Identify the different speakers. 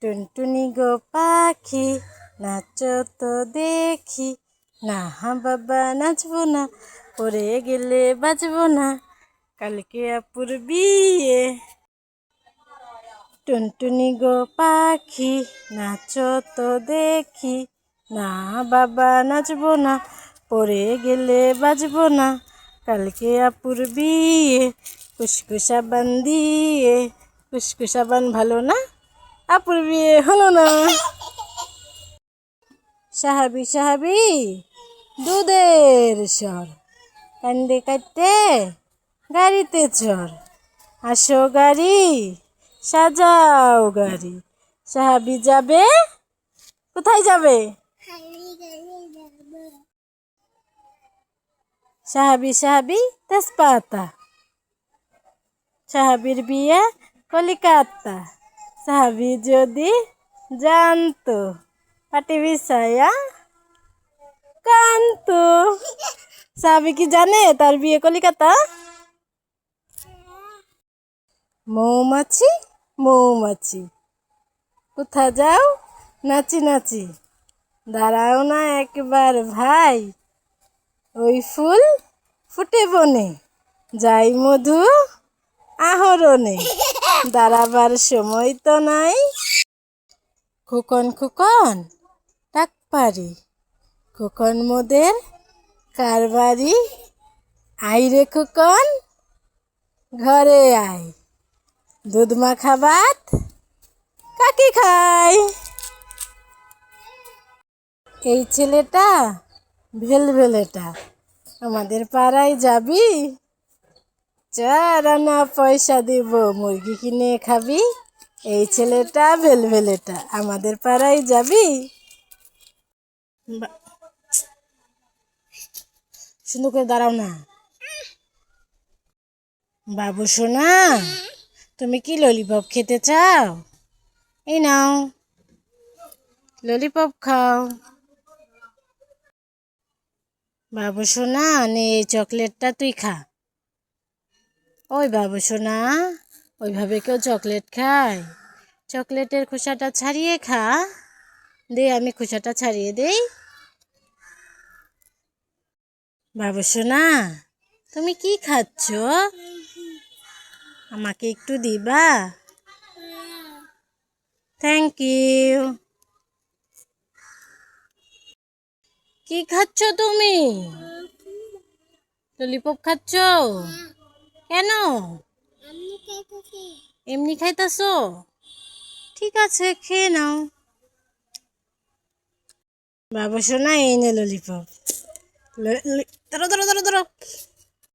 Speaker 1: টুনটুনি গো পাখি নাচো তো দেখি, না বাবা নাচবো না, পড়ে গেলে বাঁচবো না, কালকে আপুর বিয়ে। টুনটুনি গো পাখি নাচো তো দেখি, না বাবা নাচবো না, পড়ে গেলে বাঁচবো না, কালকে আপুর বিয়ে। কুসকুসা বান দিয়ে, কুসকুসা বান ভালো না, আপুর বিয়ে হলো না। সাহাবি সাহাবি দুধের স্বর, কান্দে কাটতে গাড়িতে চড়, আসো গাড়ি সাজাও গাড়ি। সাহাবি যাবে কোথায় যাবে? সাহাবি সাহাবি তেজপাতা, সাহাবির বিয়ে কলিকাতা। সাহাবি যদি জানতো পাটি বিছায়া কানতো। সাহাবি কি জানে তার বিয়ে কলিকাতা? মৌমাছি মৌমাছি কোথা যাও নাচি নাচি, দাঁড়াও না একবার ভাই, ওই ফুল ফুটে বনে, যাই মধু আহরণে, দাঁড়াবার সময় তো নাই। খোকন খোকন ডাক পারি, খোকন মোদের কারবারি, আইরে খোকন ঘরে আয়, দুধ মাখা ভাত কাকে খায়? এই ছেলেটা ভেলভেলেটা, আমাদের পাড়ায় যাবি? 4 আনা পয়সা দিব, মুরগি কিনে খাবি। এই ছেলেটা ভেলভেলেটা, আমাদের পাড়ায় যাবি? সুন্দর করে দাঁড়াও না। বাবু সোনা, তুমি কি ললিপপ খেতে চাও? এই নাও ললিপপ খাও। বাবু সোনা নে, এই চকলেটটা তুই খা। ওই বাবু সোনা, ওইভাবে কেউ চকলেট খায়? চকলেটের খোসাটা ছাড়িয়ে খা। দে আমি খোসাটা ছাড়িয়ে দেই। বাবু সোনা, তুমি কি খাচ্ছ? আমাকে একটু দিবা? Thank you. কি খাচ্ছ তুমি? ললিপপ খাচ্ছ? কেন? এমনি খাইতাছো? ঠিক আছে খেয়ে নাও। বাবু সোনা এই নে ললিপপ। ধরো ধরো ধরো ধরো।